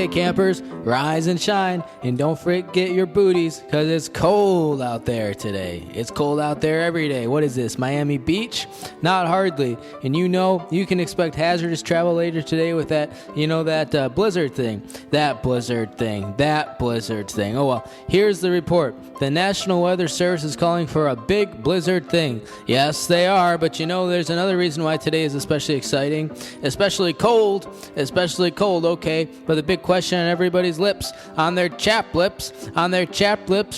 Day, campers. Rise and shine, and don't forget your booties, because it's cold out there today. It's cold out there every day. What is this, Miami Beach? Not hardly. And you can expect hazardous travel later today with that blizzard thing. That blizzard thing. Oh, well, here's the report. The National Weather Service is calling for a big blizzard thing. Yes, they are, but there's another reason why today is especially exciting, especially cold, okay? But the big question on everybody's lips, on their chap lips,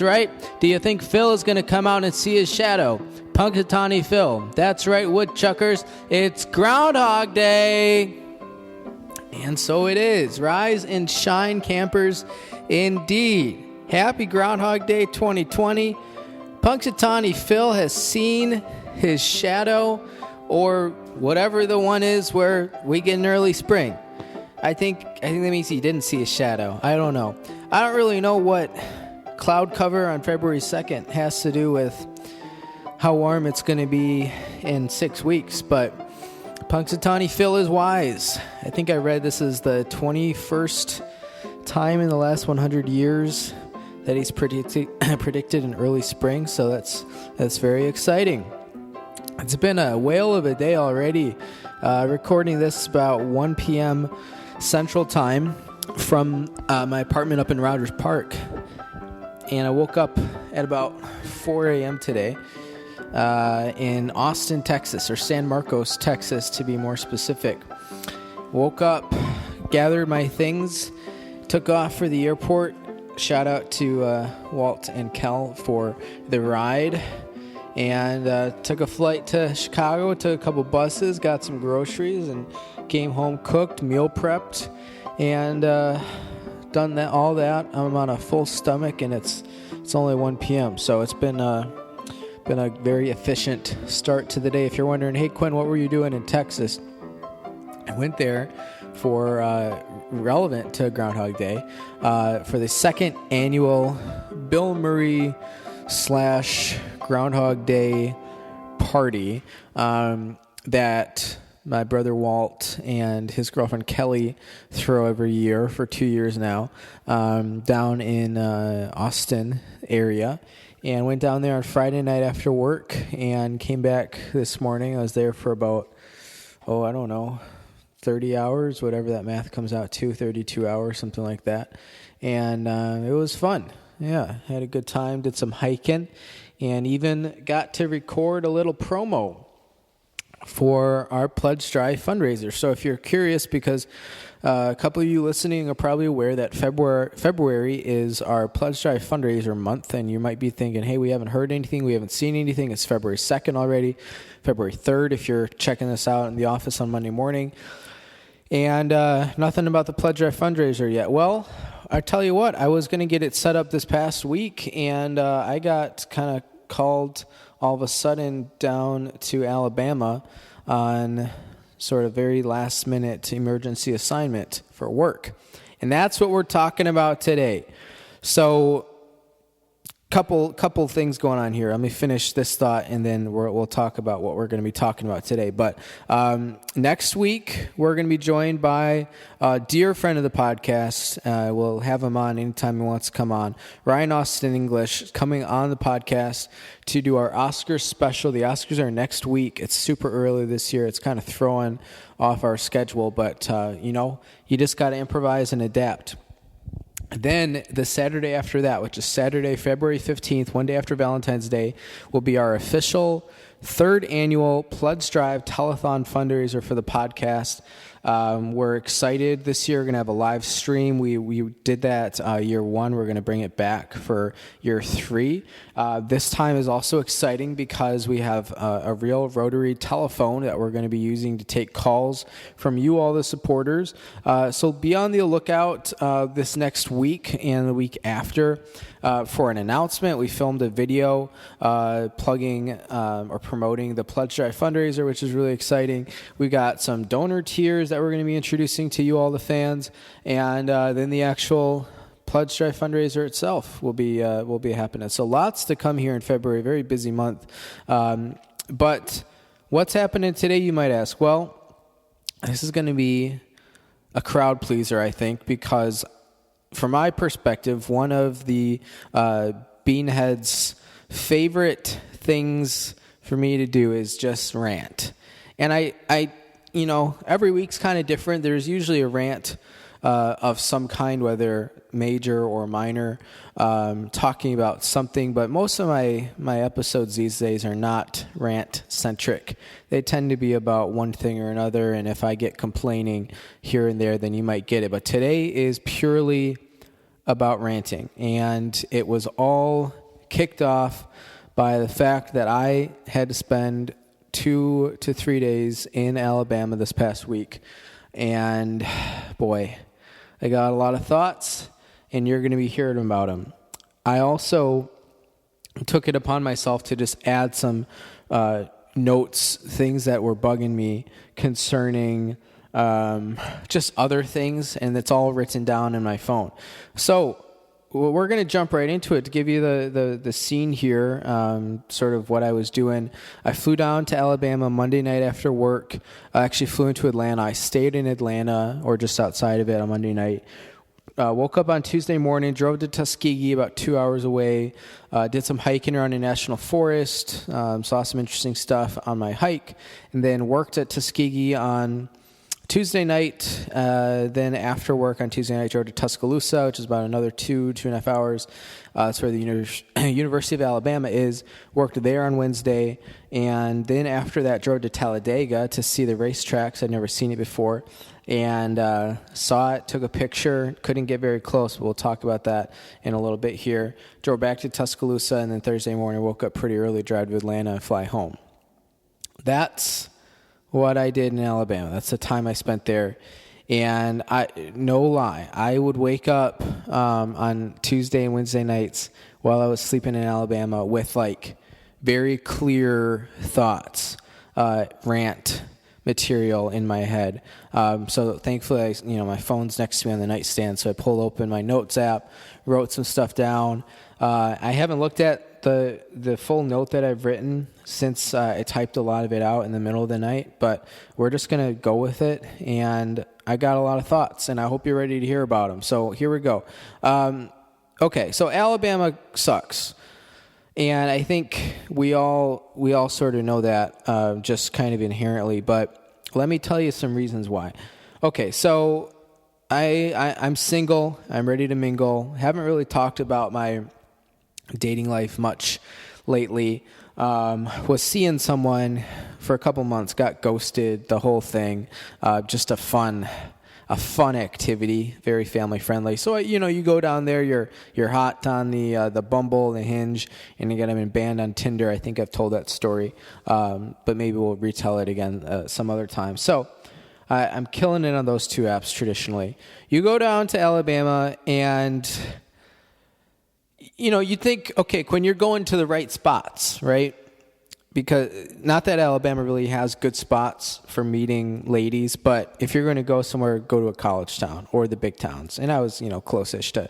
right? Do you think Phil is going to come out and see his shadow? Punxsutawney Phil. That's right, woodchuckers. It's Groundhog Day. And so it is. Rise and shine, campers, indeed. Happy Groundhog Day 2020. Punxsutawney Phil has seen his shadow, or whatever the one is where we get an early spring. I think that means he didn't see his shadow. I don't know. I don't really know what cloud cover on February 2nd has to do with how warm it's going to be in 6 weeks, but Punxsutawney Phil is wise. I think I read this is the 21st time in the last 100 years that he's predicted an early spring, so that's very exciting. It's been a whale of a day already. Recording this about 1 p.m. Central Time from my apartment up in Rogers Park. And I woke up at about 4 a.m. today in Austin, Texas, or San Marcos, Texas, to be more specific. Woke up, gathered my things, took off for the airport. Shout out to Walt and Kel for the ride. And took a flight to Chicago, took a couple buses, got some groceries, and came home, cooked, meal prepped, and done all that. I'm on a full stomach, and it's only 1 p.m., so it's been a very efficient start to the day. If you're wondering, hey, Quinn, what were you doing in Texas? I went there for relevant to Groundhog Day for the second annual Bill Murray / Groundhog Day party that my brother Walt and his girlfriend Kelly throw every year for 2 years now down in Austin area. And went down there on Friday night after work and came back this morning. I was there for about, 30 hours, whatever that math comes out to, 32 hours, something like that. And it was fun. Yeah, had a good time, did some hiking, and even got to record a little promo for our Pledge Drive fundraiser. So if you're curious, because a couple of you listening are probably aware that February is our Pledge Drive fundraiser month, and you might be thinking, hey, we haven't heard anything, we haven't seen anything. It's February 2nd already, February 3rd if you're checking this out in the office on Monday morning, and nothing about the Pledge Drive fundraiser yet. Well, I tell you what, I was going to get it set up this past week, and I got kind of called all of a sudden down to Alabama on sort of very last-minute emergency assignment for work. And that's what we're talking about today. So couple things going on here. Let me finish this thought, and then we'll talk about what we're going to be talking about today. But next week, we're going to be joined by a dear friend of the podcast. We'll have him on anytime he wants to come on. Ryan Austin English is coming on the podcast to do our Oscars special. The Oscars are next week. It's super early this year. It's kind of throwing off our schedule, but you just got to improvise and adapt. Then the Saturday after that, which is Saturday, February 15th, one day after Valentine's Day, will be our official third annual Pledge Drive Telethon fundraiser for the podcast. We're excited this year. We're going to have a live stream. We did that year one. We're going to bring it back for year three. This time is also exciting because we have a real rotary telephone that we're going to be using to take calls from you, all the supporters. So be on the lookout this next week and the week after for an announcement. We filmed a video plugging or promoting the Pledge Drive fundraiser, which is really exciting. We got some donor tiers that we're going to be introducing to you, all the fans, and then the actual Pledge Drive fundraiser itself will be happening. So lots to come here in February. Very busy month. But what's happening today, you might ask? Well, this is going to be a crowd pleaser, I think, because from my perspective, one of the Beanhead's favorite things for me to do is just rant. And I every week's kind of different. There's usually a rant of some kind, whether major or minor, talking about something. But most of my episodes these days are not rant-centric. They tend to be about one thing or another, and if I get complaining here and there, then you might get it. But today is purely about ranting, and it was all kicked off by the fact that I had to spend 2 to 3 days in Alabama this past week. And boy, I got a lot of thoughts, and you're going to be hearing about them. I also took it upon myself to just add some notes, things that were bugging me concerning just other things, and it's all written down in my phone. So we're going to jump right into it to give you the scene here, sort of what I was doing. I flew down to Alabama Monday night after work. I actually flew into Atlanta. I stayed in Atlanta, or just outside of it, on Monday night. Woke up on Tuesday morning, drove to Tuskegee, about 2 hours away, did some hiking around a national forest, saw some interesting stuff on my hike, and then worked at Tuskegee on Tuesday night. Then after work on Tuesday night, drove to Tuscaloosa, which is about another 2.5 hours. That's where the University of Alabama is. Worked there on Wednesday, and then after that, drove to Talladega to see the racetracks. I'd never seen it before, and saw it, took a picture. Couldn't get very close, but we'll talk about that in a little bit here. Drove back to Tuscaloosa, and then Thursday morning, woke up pretty early, drive to Atlanta, and fly home. That's what I did in Alabama. That's the time I spent there. And no lie, I would wake up on Tuesday and Wednesday nights while I was sleeping in Alabama with like very clear thoughts, rant material in my head. So thankfully, my phone's next to me on the nightstand, so I pulled open my notes app, wrote some stuff down. I haven't looked at the full note that I've written since I typed a lot of it out in the middle of the night, but we're just going to go with it, and I got a lot of thoughts, and I hope you're ready to hear about them. So here we go. Okay, so Alabama sucks, and I think we all sort of know that just kind of inherently, but let me tell you some reasons why. Okay, so I'm single. I'm ready to mingle. Haven't really talked about my dating life much lately. Was seeing someone for a couple months, got ghosted, the whole thing. Just a fun activity, very family friendly. So you go down there, you're hot on the Bumble, the Hinge, and again I'm banned on Tinder. I think I've told that story, but maybe we'll retell it again some other time. So I'm killing it on those two apps traditionally. You go down to Alabama and you think, okay, Quinn, you're going to the right spots, right? Because not that Alabama really has good spots for meeting ladies, but if you're going to go somewhere, go to a college town or the big towns. And I was, close-ish to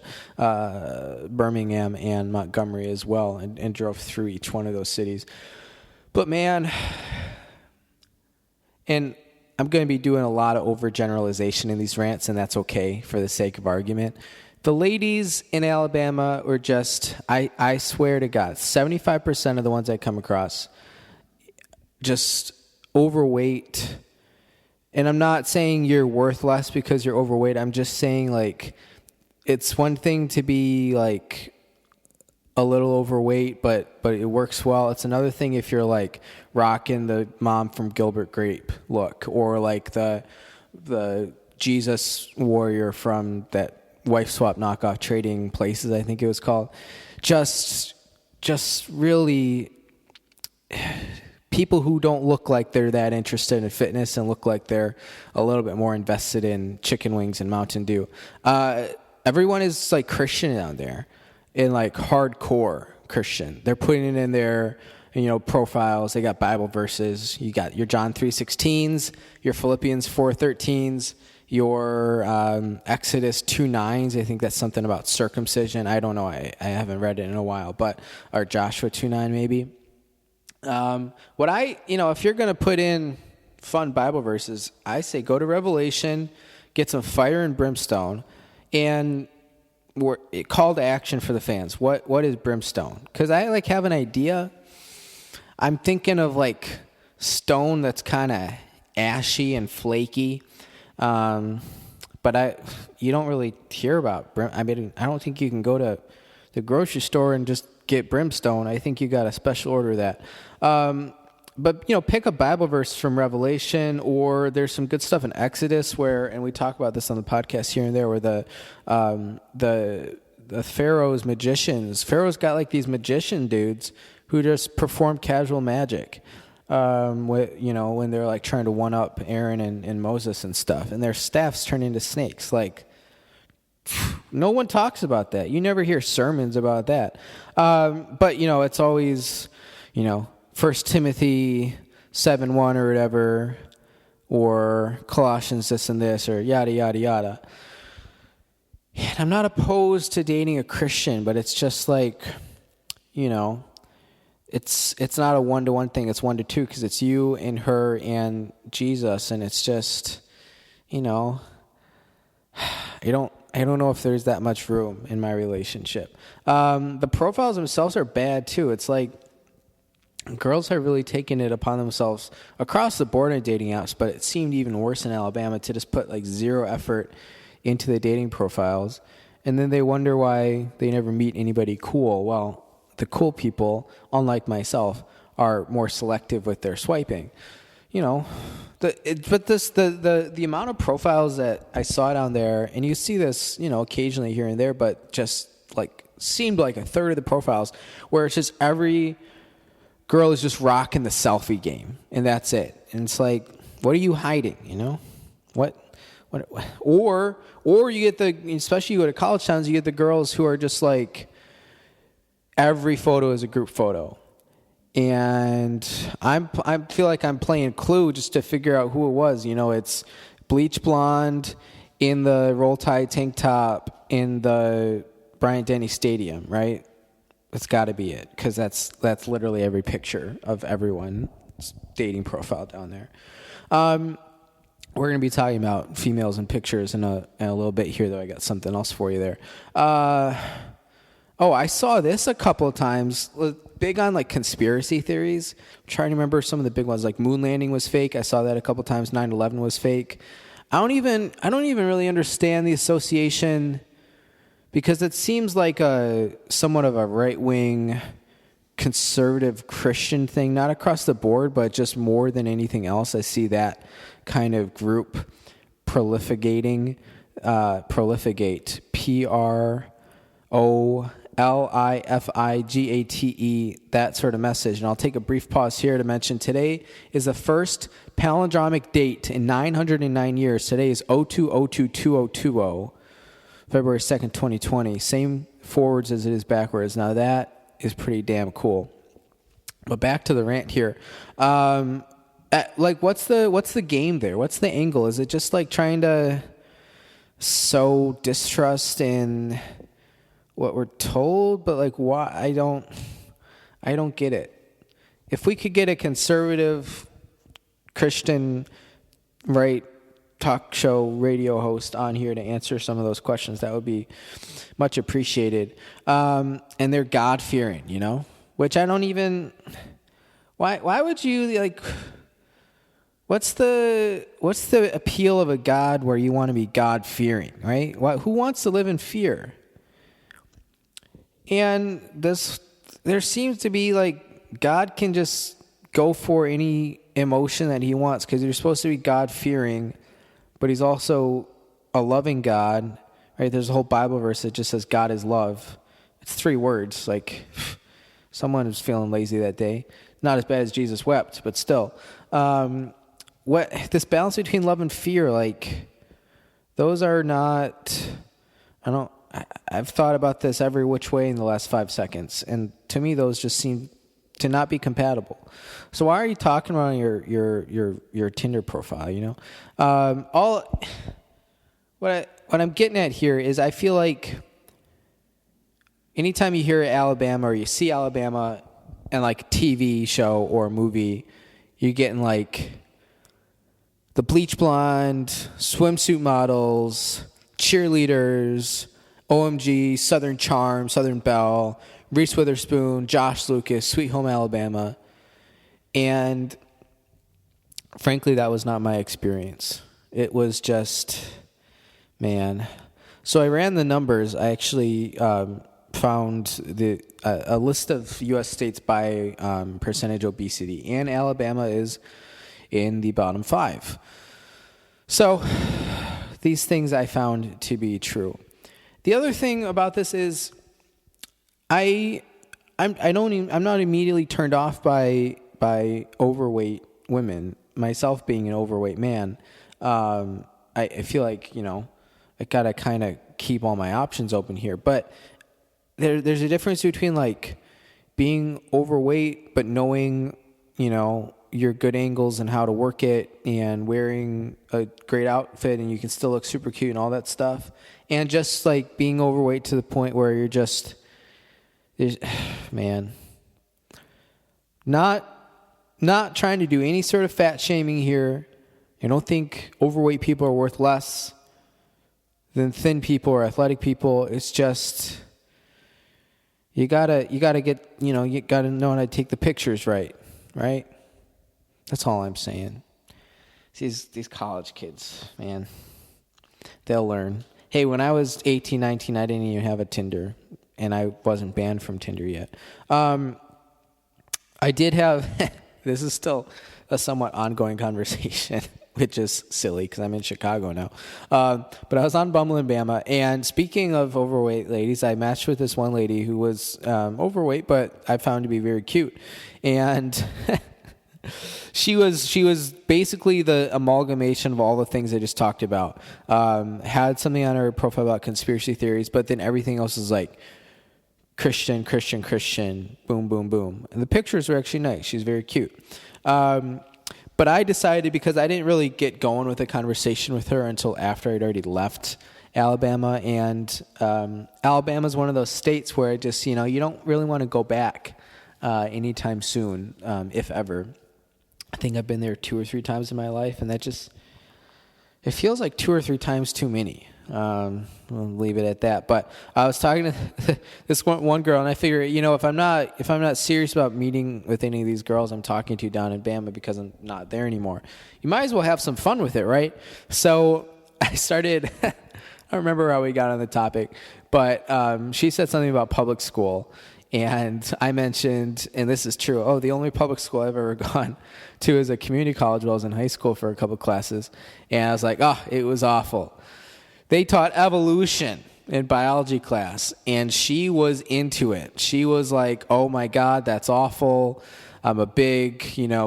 Birmingham and Montgomery as well, and drove through each one of those cities. But man, and I'm going to be doing a lot of overgeneralization in these rants, and that's okay for the sake of argument. The ladies in Alabama were just, I swear to God, 75% of the ones I come across, just overweight. And I'm not saying you're worth less because you're overweight. I'm just saying, like, it's one thing to be, like, a little overweight, but it works well. It's another thing if you're, like, rocking the mom from Gilbert Grape look, or, like, the Jesus warrior from that wife swap knockoff Trading Places, I think it was called. Just really people who don't look like they're that interested in fitness and look like they're a little bit more invested in chicken wings and Mountain Dew. Everyone is like Christian down there, in like hardcore Christian. They're putting it in their profiles. They got Bible verses. You got your John 3:16s, your Philippians 4:13s, your Exodus 2:9s. I think that's something about circumcision. I don't know. I haven't read it in a while, or Joshua 2:9 maybe. If you're going to put in fun Bible verses, I say go to Revelation, get some fire and brimstone, and call to action for the fans. What is brimstone? Because I like have an idea. I'm thinking of like stone that's kind of ashy and flaky, but you don't really hear about brim. I mean, I don't think you can go to the grocery store and just get brimstone. I think you got a special order of that. But pick a Bible verse from Revelation, or there's some good stuff in Exodus and we talk about this on the podcast here and there, where the Pharaoh's magicians. Pharaoh's got like these magician dudes who just perform casual magic. When they're like trying to one up Aaron and Moses and stuff, and their staffs turn into snakes. Like, no one talks about that. You never hear sermons about that. But it's always, 1 Timothy 7:1 or whatever, or Colossians this and this, or yada, yada, yada. And I'm not opposed to dating a Christian, but it's just like, it's not a 1-to-1 thing. It's 1-to-2, because it's you and her and Jesus, and it's just, I don't know if there's that much room in my relationship. The profiles themselves are bad too. It's like girls are really taking it upon themselves across the board in dating apps, but it seemed even worse in Alabama to just put like zero effort into the dating profiles, and then they wonder why they never meet anybody cool. Well, the cool people, unlike myself, are more selective with their swiping. The amount of profiles that I saw down there, and you see this, occasionally here and there, but just like seemed like a third of the profiles where it's just every girl is just rocking the selfie game, and that's it. And it's like, what are you hiding? Or you get especially you go to college towns, you get the girls who are just like, every photo is a group photo. And I feel like I'm playing Clue just to figure out who it was. It's bleach blonde in the Roll Tide tank top in the Bryant-Denny Stadium, right? That's got to be it, because that's literally every picture of everyone's dating profile down there. We're going to be talking about females and pictures in a little bit here, though. I got something else for you there. I saw this a couple of times. Big on like conspiracy theories. I'm trying to remember some of the big ones. Like moon landing was fake. I saw that a couple of times. 9/11 was fake. I don't even really understand the association, because it seems like somewhat of a right-wing conservative Christian thing, not across the board, but just more than anything else. I see that kind of group prolificate, PROLIFIGATE, that sort of message. And I'll take a brief pause here to mention today is the first palindromic date in 909 years. Today is 02/02/2020, February 2nd, 2020. Same forwards as it is backwards. Now that is pretty damn cool. But back to the rant here. What's the game there? What's the angle? Is it just like trying to sow distrust in what we're told? But like, why? I don't get it. If we could get a conservative Christian right talk show radio host on here to answer some of those questions, that would be much appreciated. And they're God-fearing, which I don't even. Why would you like? What's the appeal of a God where you want to be God-fearing, right? Who wants to live in fear? And there seems to be like God can just go for any emotion that he wants, because you're supposed to be God-fearing, but he's also a loving God, right? There's a whole Bible verse that just says God is love. It's 3 words. Like, someone was feeling lazy that day. Not as bad as Jesus wept, but still. This balance between love and fear, like, those are not, I've thought about this every which way in the last 5 seconds, and to me those just seem to not be compatible. So why are you talking about your Tinder profile, what I'm getting at here is I feel like anytime you hear Alabama or you see Alabama in like a TV show or a movie, you're getting like the bleach blonde, swimsuit models, cheerleaders, OMG, Southern Charm, Southern Belle, Reese Witherspoon, Josh Lucas, Sweet Home Alabama. And frankly, that was not my experience. It was just, man. So I ran the numbers. I actually found a list of U.S. states by percentage obesity, and Alabama is in the bottom 5. So these things I found to be true. The other thing about this is I'm not immediately turned off by overweight women. Myself being an overweight man, I feel like, I gotta kind of keep all my options open here. But there's a difference between like being overweight but knowing, your good angles and how to work it, and wearing a great outfit and you can still look super cute and all that stuff, and just like being overweight to the point where you're just, man, not trying to do any sort of fat shaming here. I don't think overweight people are worth less than thin people or athletic people. It's just, you gotta get, you gotta know how to take the pictures right? That's all I'm saying. These college kids, man, they'll learn. Hey, when I was 18, 19, I didn't even have a Tinder, and I wasn't banned from Tinder yet. I did have, this is still a somewhat ongoing conversation, which is silly because I'm in Chicago now. But I was on Bumble and Bama, and speaking of overweight ladies, I matched with this one lady who was overweight, but I found to be very cute. And she was basically the amalgamation of all the things I just talked about. Had something on her profile about conspiracy theories, but then everything else is like Christian, boom, boom, boom. And the pictures were actually nice. She's very cute. But I decided, because I didn't really get going with a conversation with her until after I'd already left Alabama. And Alabama is one of those states where I just, you don't really want to go back anytime soon, if ever. I think I've been there 2 or 3 times in my life, and that just, it feels like 2 or 3 times too many. We'll leave it at that. But I was talking to this one girl, and I figure, if I'm not serious about meeting with any of these girls I'm talking to down in Bama because I'm not there anymore, you might as well have some fun with it, right? So I started. I don't remember how we got on the topic, but she said something about public school. And I mentioned, and this is true, the only public school I've ever gone to is a community college while I was in high school for a couple classes. And I was like, it was awful. They taught evolution in biology class, and she was into it. She was like, oh my God, that's awful. I'm a big,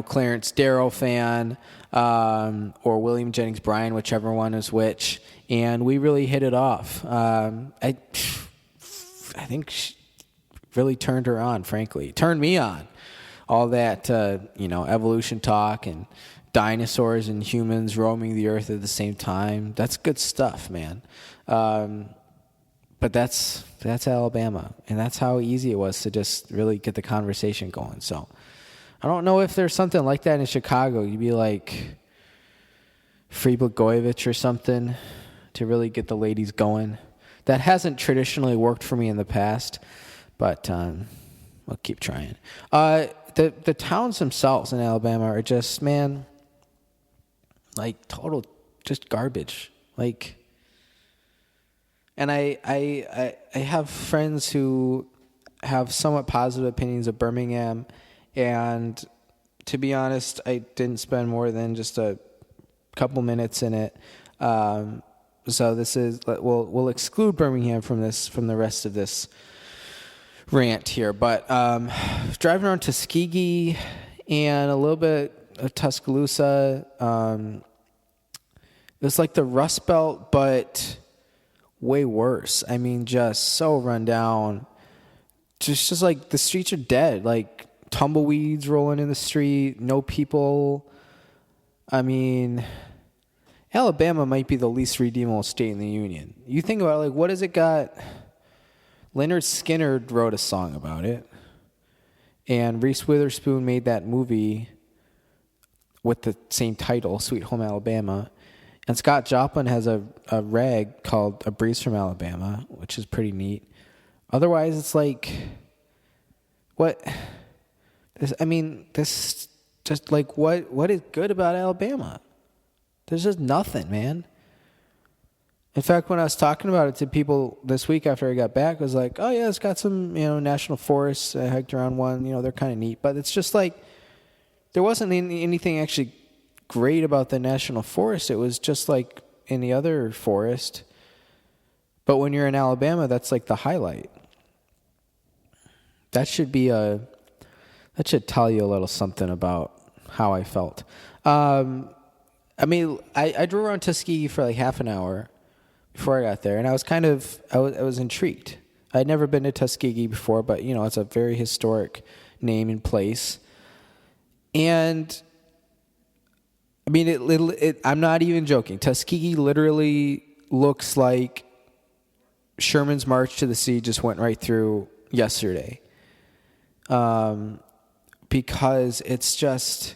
Clarence Darrow fan, or William Jennings Bryan, whichever one is which. And we really hit it off. I think she really turned her on, frankly. Turned me on. All that, evolution talk and dinosaurs and humans roaming the earth at the same time. That's good stuff, man. But that's Alabama, and that's how easy it was to just really get the conversation going. So I don't know if there's something like that in Chicago. You'd be like Free Blagojevich or something to really get the ladies going. That hasn't traditionally worked for me in the past, but we'll keep trying. The towns themselves in Alabama are just, man, like total just garbage. Like, and I have friends who have somewhat positive opinions of Birmingham, and to be honest, I didn't spend more than just a couple minutes in it. So this is, we'll exclude Birmingham from the rest of this rant here. But driving around Tuskegee and a little bit of Tuscaloosa, it was like the Rust Belt, but way worse. I mean, just so run down. Just like the streets are dead. Like tumbleweeds rolling in the street, no people. I mean, Alabama might be the least redeemable state in the union. You think about it, like, what has it got? Leonard Skinner wrote a song about it, and Reese Witherspoon made that movie with the same title, Sweet Home Alabama. And Scott Joplin has a rag called A Breeze from Alabama, which is pretty neat. Otherwise, it's like, what? This just like, what is good about Alabama? There's just nothing, man. In fact, when I was talking about it to people this week after I got back, I was like, oh yeah, it's got some, national forests. I hiked around one, they're kind of neat. But it's just like, there wasn't anything actually great about the national forest. It was just like any other forest. But when you're in Alabama, that's like the highlight. That should tell you a little something about how I felt. I drove around Tuskegee for like half an hour before I got there, and I was intrigued. I'd never been to Tuskegee before, but it's a very historic name and place. And I'm not even joking. Tuskegee literally looks like Sherman's March to the Sea just went right through yesterday. Because it's just,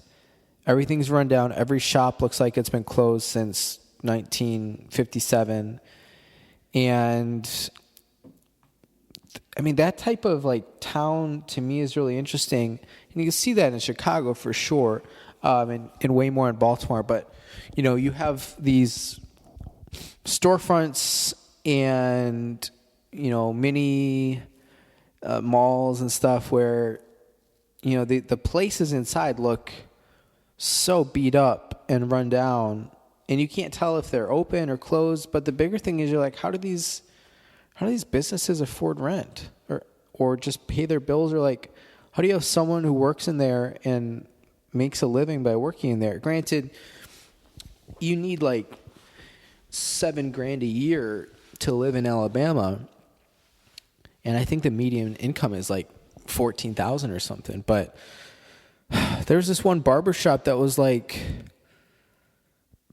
everything's run down. Every shop looks like it's been closed since 1957. And that type of like town to me is really interesting. And you can see that in Chicago for sure. And way more in Baltimore. But, you have these storefronts and, mini malls and stuff where, the places inside look so beat up and run down, and you can't tell if they're open or closed. But the bigger thing is, you're like, how do these businesses afford rent or just pay their bills? Or like, how do you have someone who works in there and makes a living by working in there? Granted, you need like $7,000 a year to live in Alabama, and I think the median income is like $14,000 or something. But there's this one barbershop that was like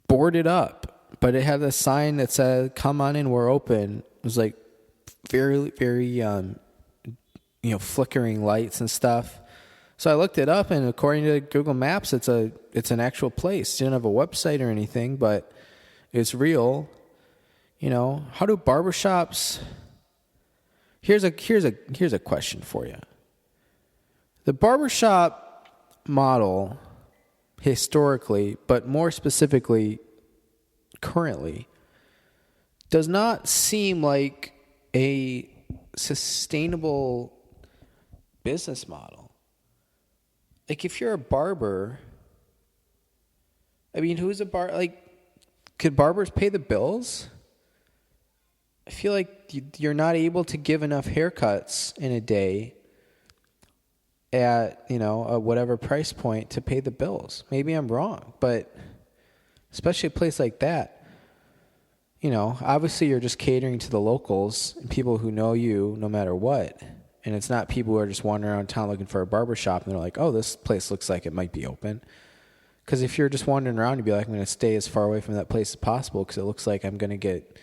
boarded up, but it had a sign that said, "Come on in, we're open." It was like very, very, flickering lights and stuff. So I looked it up, and according to Google Maps, it's an actual place. It didn't have a website or anything, but it's real. How do barbershops? Here's a question for you. The barbershop model, historically, but more specifically, currently, does not seem like a sustainable business model. Like, if you're a barber, who's a could barbers pay the bills? I feel like you're not able to give enough haircuts in a day at, a whatever price point to pay the bills. Maybe I'm wrong, but especially a place like that, obviously you're just catering to the locals and people who know you no matter what. And it's not people who are just wandering around town looking for a barbershop and they're like, oh, this place looks like it might be open. Because if you're just wandering around, you'd be like, I'm going to stay as far away from that place as possible because it looks like I'm going to get,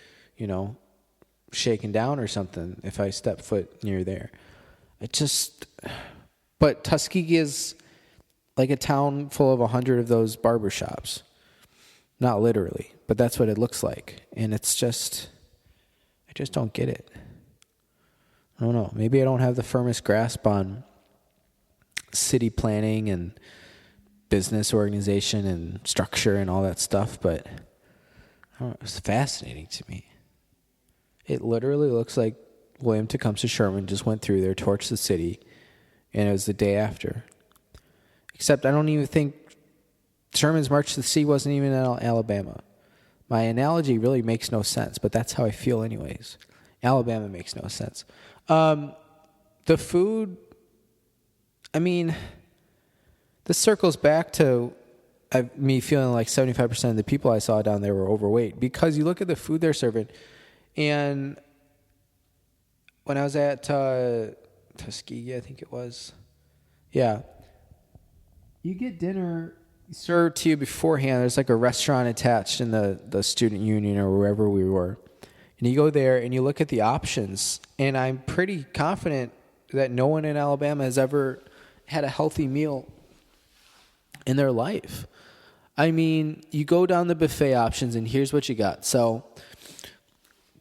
shaken down or something if I step foot near there. But Tuskegee is like a town full of 100 of those barbershops. Not literally, but that's what it looks like. And I just don't get it. I don't know. Maybe I don't have the firmest grasp on city planning and business organization and structure and all that stuff, but I don't know, it's fascinating to me. It literally looks like William Tecumseh Sherman just went through there, torched the city, and it was the day after. Except I don't even think Sherman's March to the Sea wasn't even in Alabama. My analogy really makes no sense, but that's how I feel anyways. Alabama makes no sense. The food, this circles back to me feeling like 75% of the people I saw down there were overweight, because you look at the food they're serving. And when I was at Tuskegee, I think it was, yeah, you get dinner served to you beforehand. There's like a restaurant attached in the student union or wherever we were. And you go there and you look at the options. And I'm pretty confident that no one in Alabama has ever had a healthy meal in their life. I mean, you go down the buffet options, and here's what you got. So,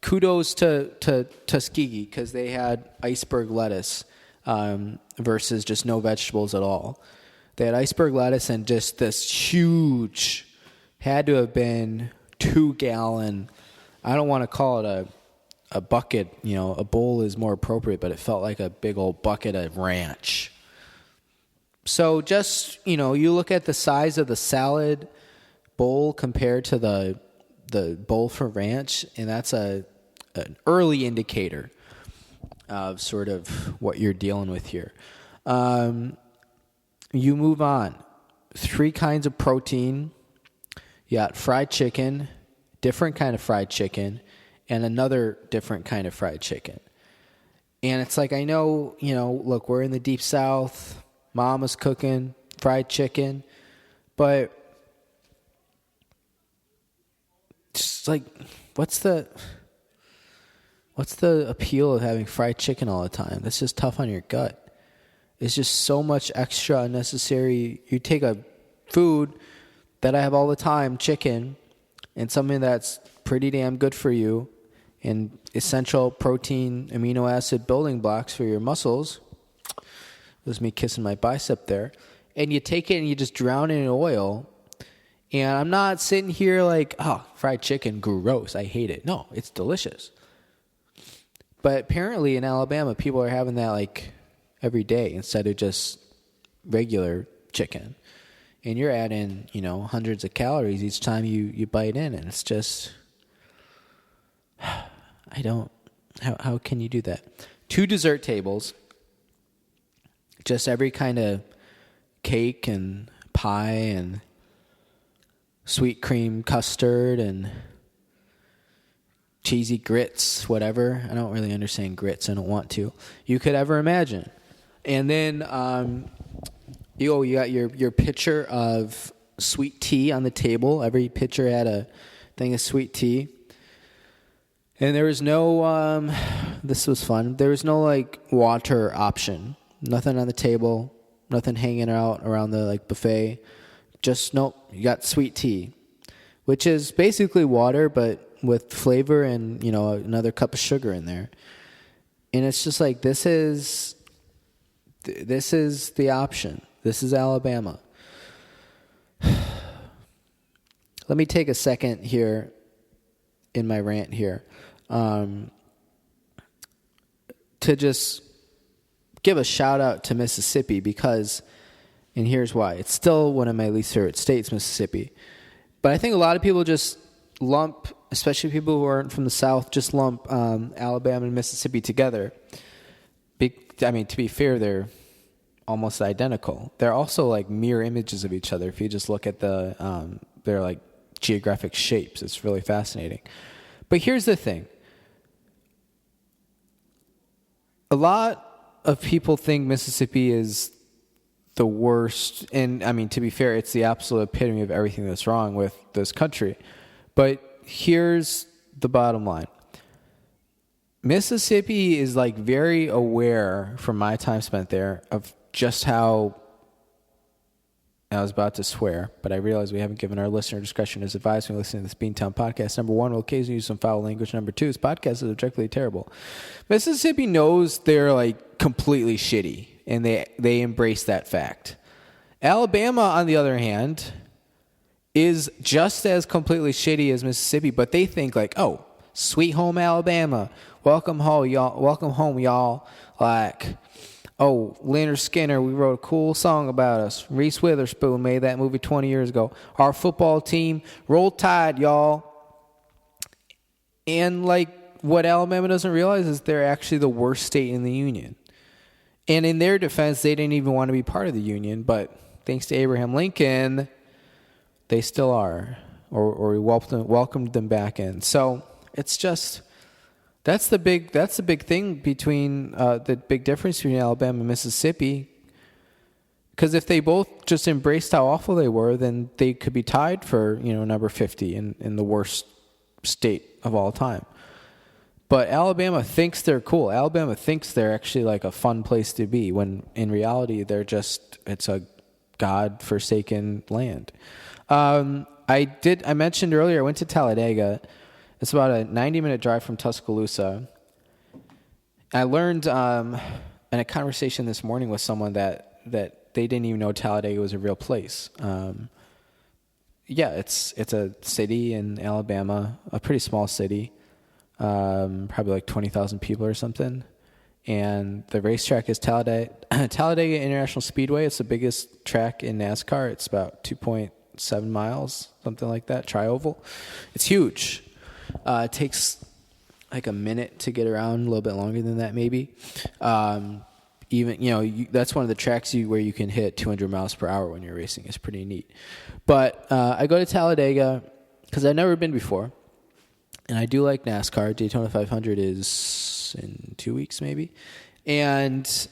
kudos to Tuskegee because they had iceberg lettuce versus just no vegetables at all. They had iceberg lettuce and just this huge, had to have been 2-gallon. I don't want to call it a bucket. You know, a bowl is more appropriate, but it felt like a big old bucket of ranch. So just, you know, you look at the size of the salad bowl compared to the bowl for ranch, and that's an early indicator of sort of what you're dealing with here. You move on. 3 kinds of protein. You got fried chicken, different kind of fried chicken, and another different kind of fried chicken. And it's like, I know, you know, look, we're in the deep South. Mama's cooking fried chicken, but just like, what's the appeal of having fried chicken all the time? That's just tough on your gut. It's just so much extra unnecessary. You take a food that I have all the time, chicken, and something that's pretty damn good for you and essential protein, amino acid building blocks for your muscles. It was me kissing my bicep there. And you take it and you just drown it in oil. And I'm not sitting here like, oh, fried chicken, gross, I hate it. No, it's delicious. But apparently in Alabama, people are having that like every day instead of just regular chicken. And you're adding, you know, hundreds of calories each time you bite in. And it's just, how can you do that? 2 dessert tables. Just every kind of cake and pie and sweet cream custard and cheesy grits, whatever. I don't really understand grits. I don't want to. You could ever imagine. And then you got your pitcher of sweet tea on the table. Every pitcher had a thing of sweet tea. And there was no, this was fun. There was no like water option. Nothing on the table, nothing hanging out around the like buffet. Just nope, you got sweet tea, which is basically water but with flavor and, you know, another cup of sugar in there. And it's just like this is the option. This is Alabama. Let me take a second here in my rant here to just give a shout out to Mississippi because, and here's why. It's still one of my least favorite states, Mississippi. But I think a lot of people just lump, especially people who aren't from the South, just lump Alabama and Mississippi together. I mean, to be fair, they're almost identical. They're also like mirror images of each other. If you just look at their like geographic shapes, it's really fascinating. But here's the thing. A lot of people think Mississippi is the worst, and I mean, to be fair, it's the absolute epitome of everything that's wrong with this country. But here's the bottom line. Mississippi is like very aware, from my time spent there, of just how, I was about to swear, but I realize we haven't given our listener discretion as advised when listening to this Beantown podcast. Number 1, we'll occasionally use some foul language. Number 2, this podcast is objectively terrible. Mississippi knows they're like completely shitty, and they embrace that fact. Alabama, on the other hand, is just as completely shitty as Mississippi, but they think like, oh, sweet home Alabama, welcome home, y'all. Like, oh, Leonard Skinner, we wrote a cool song about us. Reese Witherspoon made that movie 20 years ago. Our football team, roll tide, y'all. And like, what Alabama doesn't realize is they're actually the worst state in the union. And in their defense, they didn't even want to be part of the union, but thanks to Abraham Lincoln, they still are, or we welcomed them back in. So it's just, that's the big thing between the big difference between Alabama and Mississippi. Because if they both just embraced how awful they were, then they could be tied for, you know, number 50 in the worst state of all time. But Alabama thinks they're cool. Alabama thinks they're actually like a fun place to be, when in reality they're just, it's a God-forsaken land. I mentioned earlier, I went to Talladega. It's about a 90-minute drive from Tuscaloosa. I learned in a conversation this morning with someone that they didn't even know Talladega was a real place. Yeah, it's a city in Alabama, a pretty small city, probably like 20,000 people or something. And the racetrack is Talladega International Speedway. It's the biggest track in NASCAR. It's about 2.7 miles, something like that, tri-oval. It's huge. It takes like a minute to get around, a little bit longer than that maybe. That's one of the tracks where you can hit 200 miles per hour when you're racing. It's pretty neat. But I go to Talladega because I've never been before, and I do like NASCAR. Daytona 500 is in 2 weeks maybe. And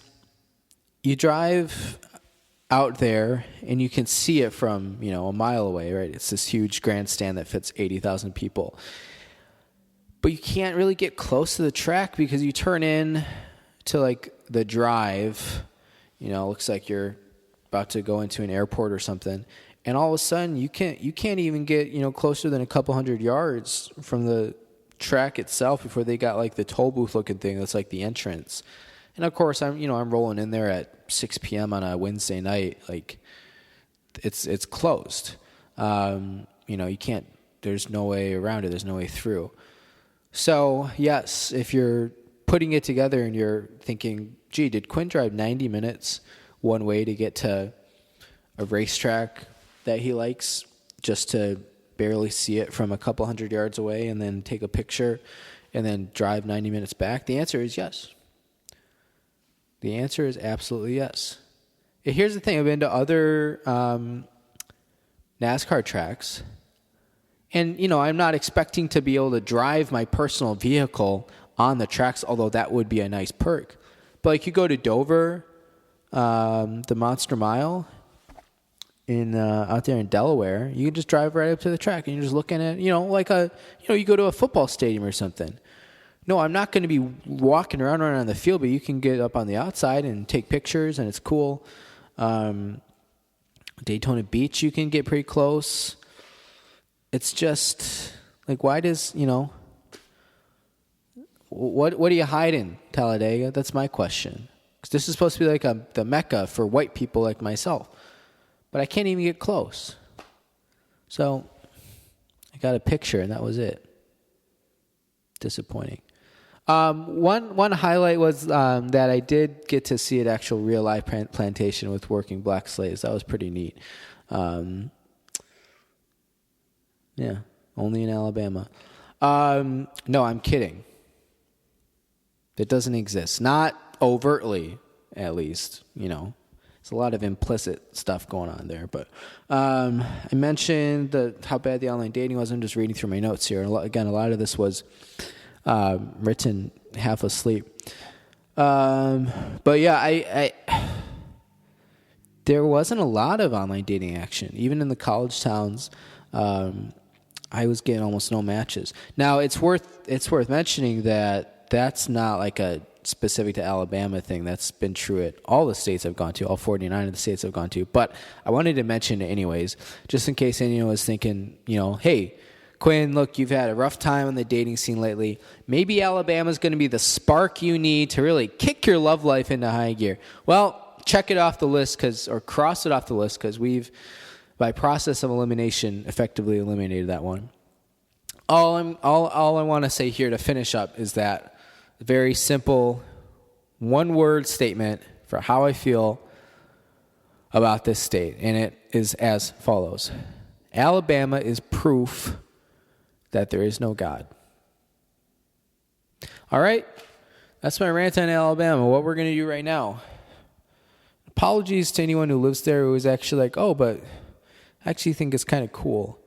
you drive out there, and you can see it from, a mile away, right? It's this huge grandstand that fits 80,000 people. But you can't really get close to the track because you turn in to like the drive, looks like you're about to go into an airport or something, and all of a sudden you can't even get closer than a couple hundred yards from the track itself before they got like the toll booth looking thing that's like the entrance. And of course I'm rolling in there at 6 p.m. on a Wednesday night, like it's closed. You can't, there's no way around it, there's no way through. So yes, if you're putting it together and you're thinking, gee, did Quinn drive 90 minutes one way to get to a racetrack that he likes just to barely see it from a couple hundred yards away and then take a picture and then drive 90 minutes back? The answer is yes. The answer is absolutely yes. Here's the thing. I've been to other NASCAR tracks, and, I'm not expecting to be able to drive my personal vehicle on the tracks, although that would be a nice perk. But like you go to Dover, the Monster Mile out there in Delaware, you can just drive right up to the track and you're just looking at, you go to a football stadium or something. No, I'm not going to be walking around on the field, but you can get up on the outside and take pictures, and it's cool. Daytona Beach, you can get pretty close. It's just like, why does, what are you hiding, Talladega? That's my question. Because this is supposed to be like the Mecca for white people like myself. But I can't even get close. So I got a picture, and that was it. Disappointing. One highlight was that I did get to see an actual real live plantation with working black slaves. That was pretty neat. Yeah, only in Alabama. No, I'm kidding. It doesn't exist. Not overtly, at least. There's a lot of implicit stuff going on there. But I mentioned how bad the online dating was. I'm just reading through my notes here. Again, a lot of this was written half asleep. But yeah, I there wasn't a lot of online dating action. Even in the college towns, I was getting almost no matches. Now, it's worth mentioning that that's not like a specific to Alabama thing. That's been true at all the states I've gone to, all 49 of the states I've gone to. But I wanted to mention it anyways, just in case anyone was thinking, hey, Quinn, look, you've had a rough time on the dating scene lately. Maybe Alabama's going to be the spark you need to really kick your love life into high gear. Well, check it off the list or cross it off the list, because we've, by process of elimination, effectively eliminated that one. All I want to say here to finish up is that very simple one-word statement for how I feel about this state, and it is as follows. Alabama is proof that there is no God. All right, that's my rant on Alabama. What we're going to do right now. Apologies to anyone who lives there who is actually like, oh, but I actually think it's kind of cool.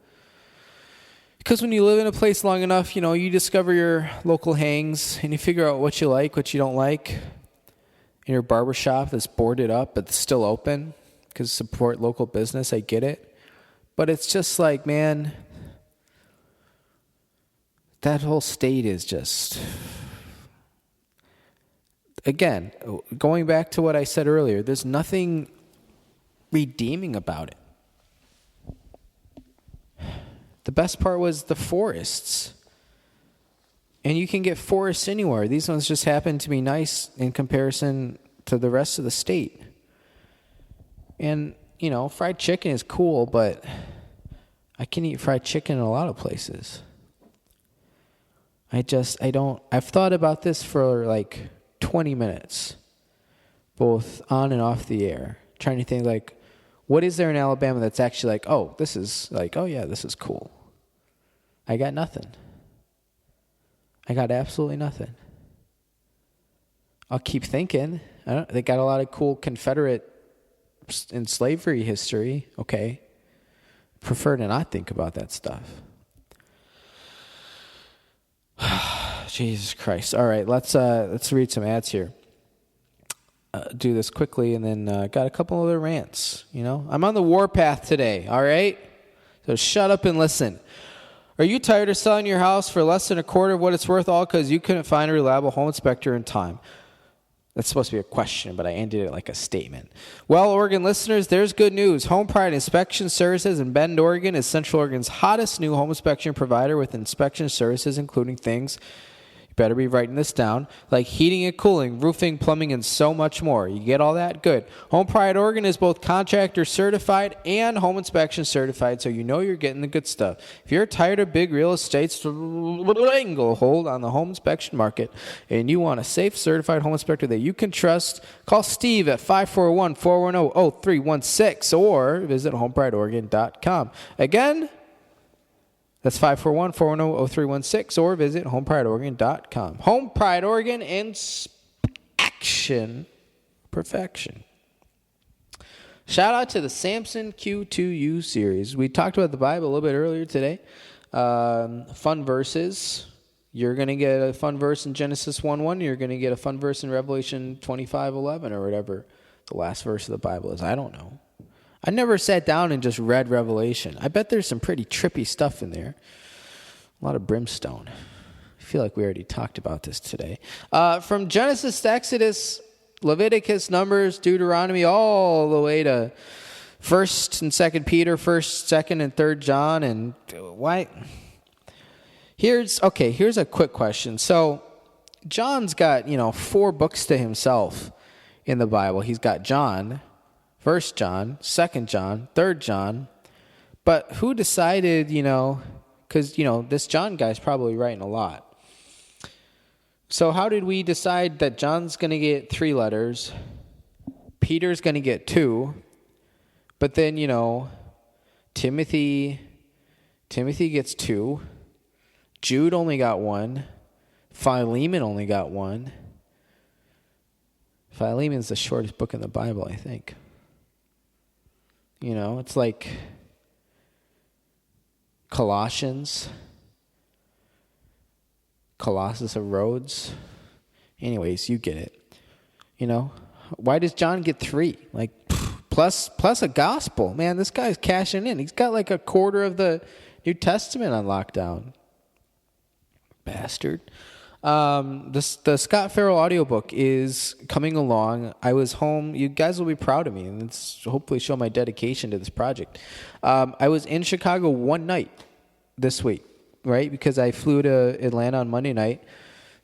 Because when you live in a place long enough, you discover your local hangs and you figure out what you like, what you don't like. In your barbershop that's boarded up but still open because support local business, I get it. But it's just like, man, that whole state is just, again, going back to what I said earlier, there's nothing redeeming about it. The best part was the forests. And you can get forests anywhere. These ones just happen to be nice in comparison to the rest of the state. And, fried chicken is cool, but I can eat fried chicken in a lot of places. I've thought about this for like 20 minutes, both on and off the air, trying to think what is there in Alabama that's actually this is cool. I got nothing. I got absolutely nothing. I'll keep thinking. They got a lot of cool Confederate and slavery history. Okay. Prefer to not think about that stuff. Jesus Christ. All right, let's read some ads here. Do this quickly, and then got a couple other rants. I'm on the warpath today, all right? So shut up and listen. Are you tired of selling your house for less than a quarter of what it's worth, all because you couldn't find a reliable home inspector in time? That's supposed to be a question, but I ended it like a statement. Well, Oregon listeners, there's good news. Home Pride Inspection Services in Bend, Oregon is Central Oregon's hottest new home inspection provider with inspection services including things, you better be writing this down, like heating and cooling, roofing, plumbing, and so much more. You get all that? Good. Home Pride Oregon is both contractor certified and home inspection certified, so you're getting the good stuff. If you're tired of big real estate's hold on the home inspection market and you want a safe, certified home inspector that you can trust, call Steve at 541-410-0316 or visit homeprideoregon.com. Again, that's 541-410-0316 or visit homeprideoregon.com. Home Pride Oregon, inspection perfection. Shout out to the Samson Q2U series. We talked about the Bible a little bit earlier today. Fun verses. You're going to get a fun verse in Genesis 1:1. You're going to get a fun verse in Revelation 25:11 or whatever the last verse of the Bible is. I don't know. I never sat down and just read Revelation. I bet there's some pretty trippy stuff in there. A lot of brimstone. I feel like we already talked about this today. From Genesis to Exodus, Leviticus, Numbers, Deuteronomy, all the way to 1st and 2nd Peter, 1st, 2nd, and 3rd John. And why? Here's a quick question. So John's got, 4 books to himself in the Bible. He's got John, 1st John, 2nd John, 3rd John. But who decided, because, this John guy's probably writing a lot. So how did we decide that John's going to get 3 letters, Peter's going to get 2, but then, Timothy gets 2, Jude only got 1, Philemon only got 1. Philemon's the shortest book in the Bible, I think. It's like Colossians, Colossus of Rhodes. Anyways, you get it. Why does John get 3? Plus a gospel. Man, this guy's cashing in. He's got like a quarter of the New Testament on lockdown. Bastard. The Scott Farrell audiobook is coming along. I was home. You guys will be proud of me, and it's hopefully show my dedication to this project. I was in Chicago one night this week, right? Because I flew to Atlanta on Monday night,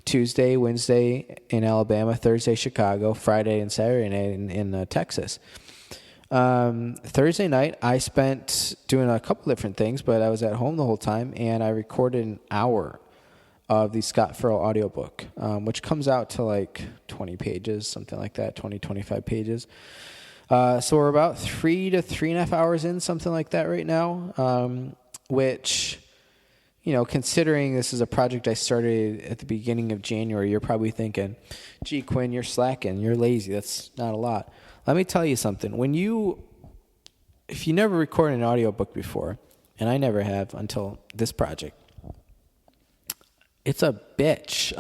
Tuesday, Wednesday in Alabama, Thursday Chicago, Friday and Saturday night in Texas. Thursday night, I spent doing a couple different things, but I was at home the whole time, and I recorded an hour of the Scott Farrell audiobook, which comes out to like 20 pages, something like that, 20, 25 pages. So we're about 3 to 3.5 hours in, something like that right now, which, considering this is a project I started at the beginning of January, you're probably thinking, gee, Quinn, you're slacking, you're lazy, that's not a lot. Let me tell you something. If you never recorded an audiobook before, and I never have until this project, it's a bitch.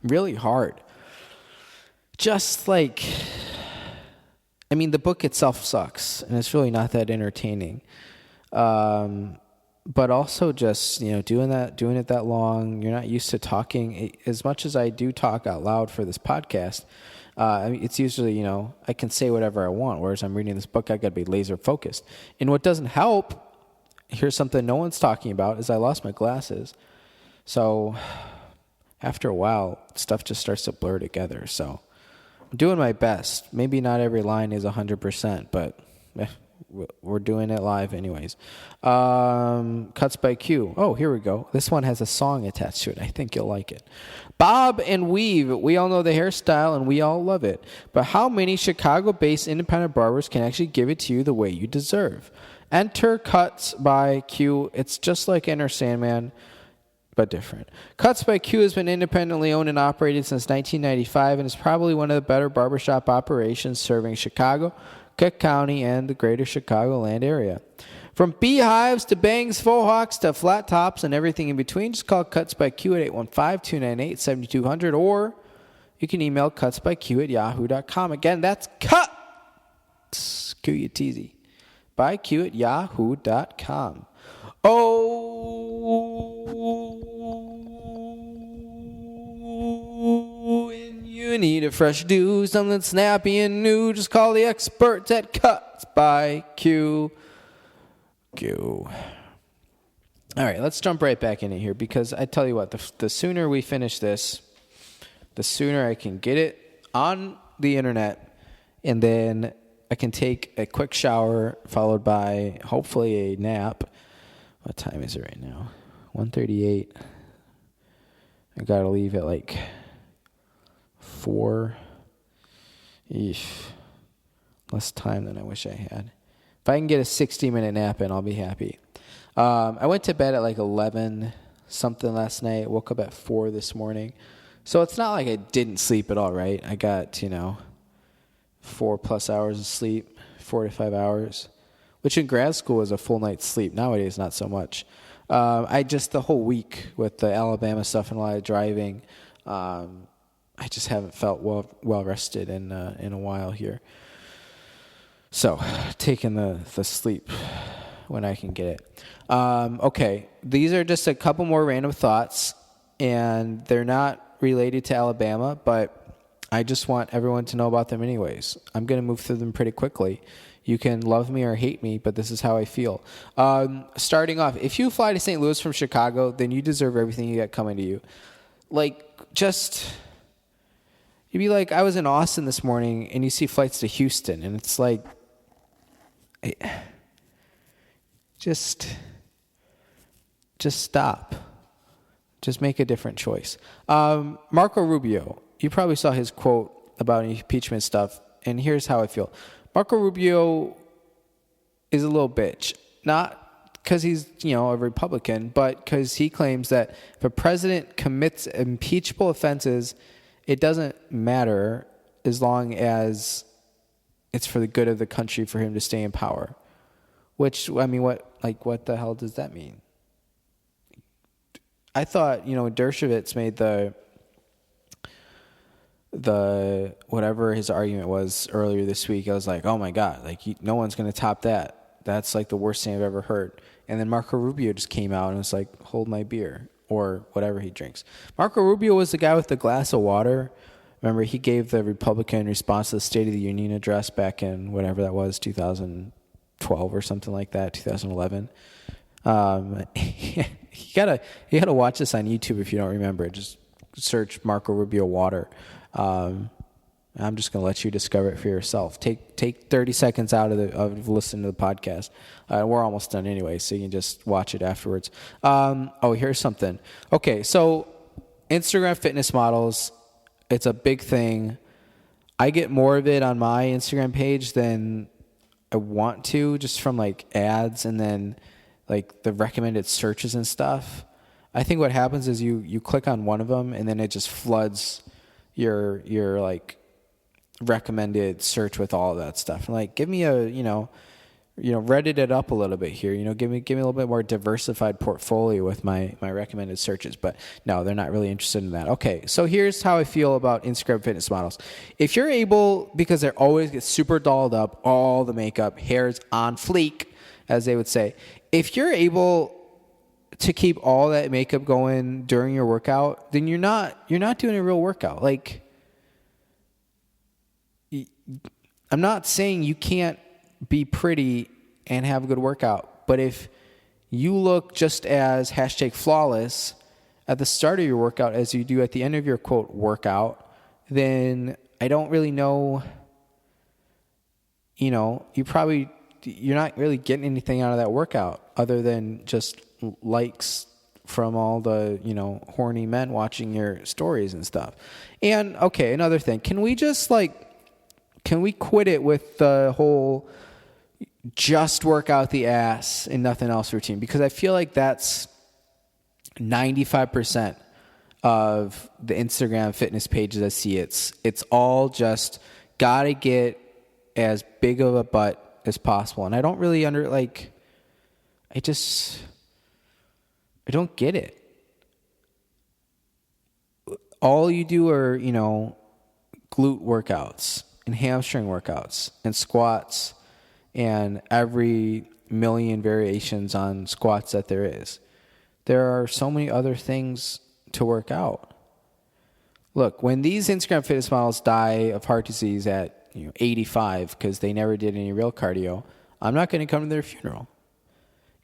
Really hard. Just like, the book itself sucks, and it's really not that entertaining. But also just, doing it that long, you're not used to talking. As much as I do talk out loud for this podcast, it's usually, I can say whatever I want, whereas I'm reading this book, I got to be laser focused. And what doesn't help here's something no one's talking about is I lost my glasses. So after a while, stuff just starts to blur together. So I'm doing my best. Maybe not every line is 100%, but we're doing it live anyways. Cuts by Q. Oh, here we go. This one has a song attached to it. I think you'll like it. Bob and weave. We all know the hairstyle and we all love it. But how many Chicago-based independent barbers can actually give it to you the way you deserve? Enter Cuts by Q. It's just like Enter Sandman, but different. Cuts by Q has been independently owned and operated since 1995 and is probably one of the better barbershop operations serving Chicago, Cook County, and the greater Chicagoland area. From beehives to bangs, faux hawks to flat tops and everything in between, just call Cuts by Q at 815-298-7200, or you can email cutsbyq@yahoo.com. Again, that's cuts, Q-U-T-Z, by q@yahoo.com. Oh, and you need a fresh do, something snappy and new, just call the experts at Cuts by Q. All right, let's jump right back in here, because I tell you what, the sooner we finish this, the sooner I can get it on the internet, and then I can take a quick shower followed by hopefully a nap. What time is it right now? 1:38. I gotta leave at like 4. Eesh. Less time than I wish I had. If I can get a 60-minute nap in, I'll be happy. I went to bed at like 11 something last night. Woke up at 4 this morning. So it's not like I didn't sleep at all, right? I got, 4+ hours of sleep, 4 to 5 hours, which in grad school was a full night's sleep. Nowadays, not so much. The whole week with the Alabama stuff and a lot of driving, I just haven't felt well rested in a while here. So, taking the sleep when I can get it. Okay, these are just a couple more random thoughts, and they're not related to Alabama, but I just want everyone to know about them anyways. I'm going to move through them pretty quickly. You can love me or hate me, but this is how I feel. Starting off, if you fly to St. Louis from Chicago, then you deserve everything you got coming to you. You'd be like, I was in Austin this morning, and you see flights to Houston, and it's like, just stop. Just make a different choice. Marco Rubio, you probably saw his quote about impeachment stuff, and here's how I feel. Marco Rubio is a little bitch. Not because he's, a Republican, but because he claims that if a president commits impeachable offenses, it doesn't matter as long as it's for the good of the country for him to stay in power. Which, what the hell does that mean? I thought, Dershowitz made the whatever his argument was earlier this week. I was like, oh my God, no one's going to top that. That's like the worst thing I've ever heard. And then Marco Rubio just came out and was like, hold my beer, or whatever he drinks. Marco Rubio was the guy with the glass of water. Remember, he gave the Republican response to the State of the Union address back in whatever that was, 2012 or something like that, 2011. You gotta watch this on YouTube if you don't remember it. Just search Marco Rubio water. I'm just gonna let you discover it for yourself. Take 30 seconds out of listening to the podcast. We're almost done anyway, so you can just watch it afterwards. Here's something. Okay, so Instagram fitness models, it's a big thing. I get more of it on my Instagram page than I want to, just from ads and then the recommended searches and stuff. I think what happens is you click on one of them and then it just floods your recommended search with all of that stuff. And give me a Reddit it up a little bit here. Give me a little bit more diversified portfolio with my recommended searches. But no, they're not really interested in that. Okay, so here's how I feel about Instagram fitness models. If you're able, because they always get super dolled up, all the makeup, hair's on fleek, as they would say. If you're able to keep all that makeup going during your workout, then you're not doing a real workout. I'm not saying you can't be pretty and have a good workout, but if you look just as hashtag flawless at the start of your workout as you do at the end of your quote workout, then I don't really know, you're not really getting anything out of that workout other than just likes from all the, horny men watching your stories and stuff. And okay, another thing, can we quit it with the whole just work out the ass and nothing else routine? Because I feel like that's 95% of the Instagram fitness pages I see. It's all just gotta get as big of a butt as possible. And I don't really I don't get it. All you do are, glute workouts and hamstring workouts and squats and every million variations on squats that there is. There are so many other things to work out. Look, when these Instagram fitness models die of heart disease at 85 because they never did any real cardio, I'm not going to come to their funeral.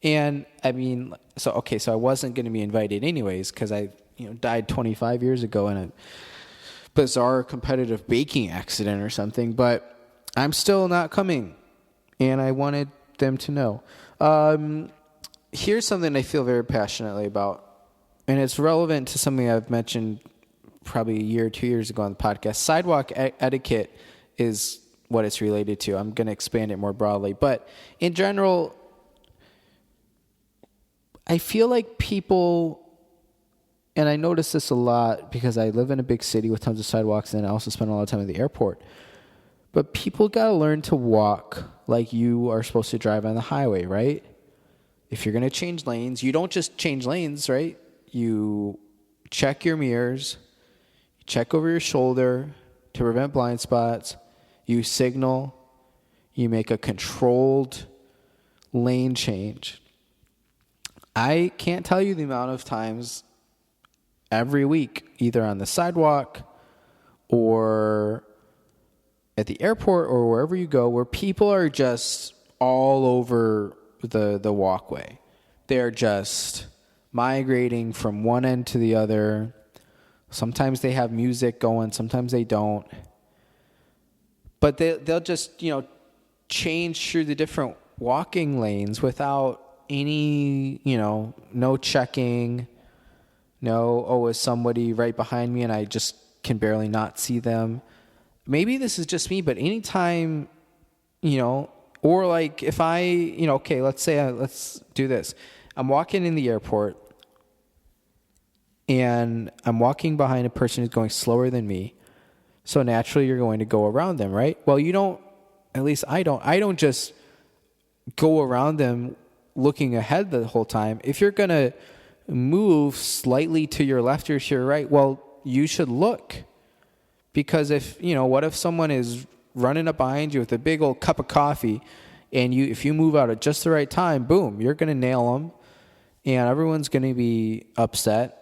And I mean, so I wasn't going to be invited anyways because I died 25 years ago in a bizarre competitive baking accident or something, but I'm still not coming, and I wanted them to know. Here's something I feel very passionately about, and it's relevant to something I've mentioned probably a year or 2 years ago on the podcast. Sidewalk etiquette is what it's related to. I'm going to expand it more broadly, but in general, I feel like people, and I notice this a lot because I live in a big city with tons of sidewalks, and I also spend a lot of time at the airport. But people got to learn to walk like you are supposed to drive on the highway, right? If you're going to change lanes, you don't just change lanes, right? You check your mirrors, you check over your shoulder to prevent blind spots, you signal, you make a controlled lane change. I can't tell you the amount of times every week, either on the sidewalk or at the airport or wherever you go, where people are just all over the walkway. They're just migrating from one end to the other. Sometimes they have music going, sometimes they don't. But they'll just, change through the different walking lanes without any, no checking, is somebody right behind me and I just can barely not see them. Maybe this is just me, but anytime, or like if I, let's do this. I'm walking in the airport and I'm walking behind a person who's going slower than me. So naturally you're going to go around them, right? Well, you don't, at least I don't just go around them looking ahead the whole time. If you're going to move slightly to your left or to your right, well, you should look. Because what if someone is running up behind you with a big old cup of coffee and if you move out at just the right time, boom, you're going to nail them and everyone's going to be upset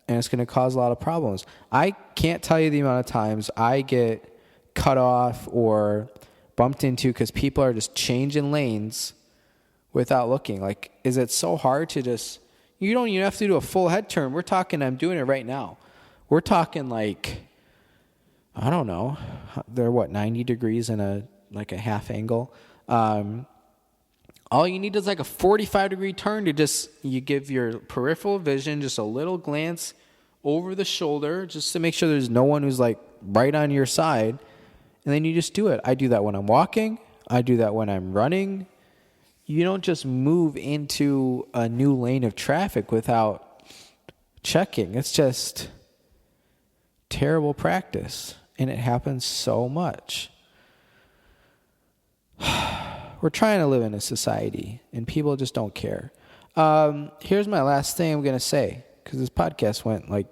and it's going to cause a lot of problems. I can't tell you the amount of times I get cut off or bumped into because people are just changing lanes without looking. Like, is it so hard to just, you don't even have to do a full head turn. We're talking, I'm doing it right now. We're talking like, I don't know, they're 90 degrees in a half angle. All you need is like a 45-degree turn to you give your peripheral vision just a little glance over the shoulder just to make sure there's no one who's like right on your side. And then you just do it. I do that when I'm walking. I do that when I'm running. You don't just move into a new lane of traffic without checking. It's just terrible practice. And it happens so much. We're trying to live in a society, and people just don't care. Here's my last thing I'm going to say, because this podcast went like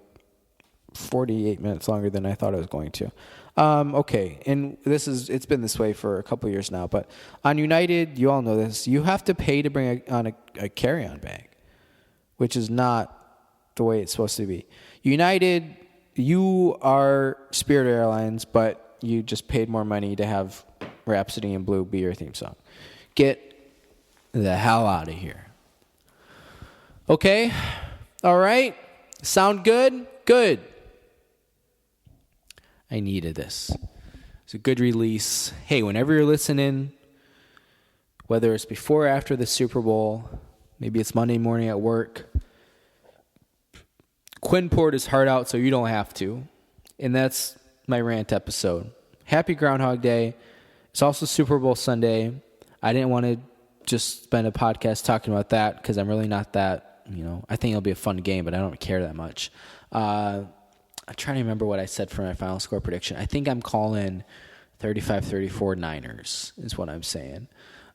48 minutes longer than I thought it was going to. Okay, and it's been this way for a couple of years now, but on United, you all know this, you have to pay to bring on a carry-on bag, which is not the way it's supposed to be. United, you are Spirit Airlines, but you just paid more money to have Rhapsody in Blue be your theme song. Get the hell out of here. Okay? All right? Sound good? Good. I needed this. It's a good release. Hey, whenever you're listening, whether it's before or after the Super Bowl, maybe it's Monday morning at work, Quinn poured his heart out so you don't have to. And that's my rant episode. Happy Groundhog Day. It's also Super Bowl Sunday. I didn't want to just spend a podcast talking about that because I'm really not that, I think it'll be a fun game, but I don't care that much. I'm trying to remember what I said for my final score prediction. I think I'm calling 35-34 Niners is what I'm saying.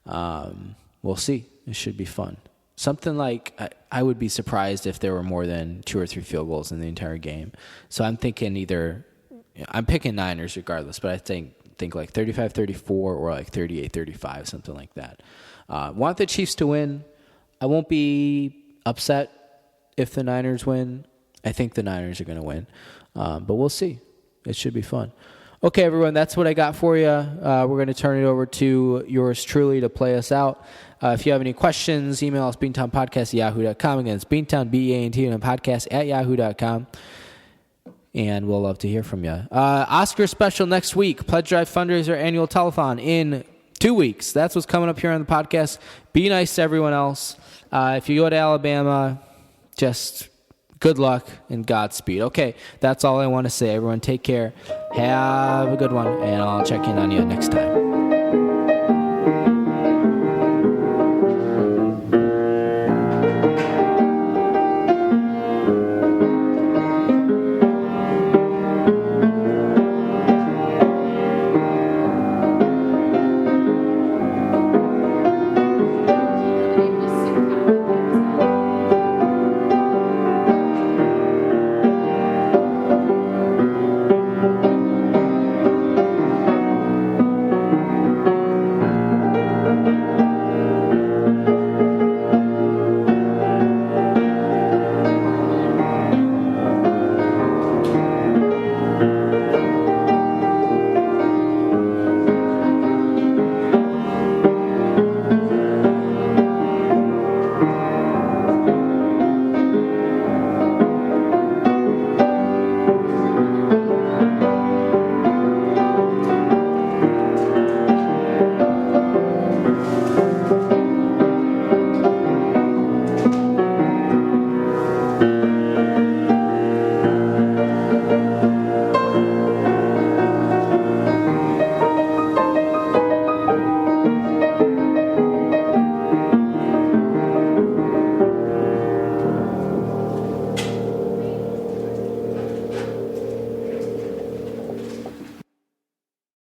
We'll see. It should be fun. Something like I would be surprised if there were more than 2 or 3 field goals in the entire game. So I'm thinking I'm picking Niners regardless, but I think like 35-34 or like 38-35, something like that. Want the Chiefs to win. I won't be upset if the Niners win. I think the Niners are going to win. But we'll see. It should be fun. Okay, everyone, that's what I got for you. We're going to turn it over to yours truly to play us out. If you have any questions, email us beantownpodcast@yahoo.com. Again, it's Beantown, BEANT, and podcast@yahoo.com. And we'll love to hear from you. Oscar special next week. Pledge Drive fundraiser annual telethon in 2 weeks. That's what's coming up here on the podcast. Be nice to everyone else. If you go to Alabama, just good luck and Godspeed. Okay, that's all I want to say. Everyone take care. Have a good one, and I'll check in on you next time.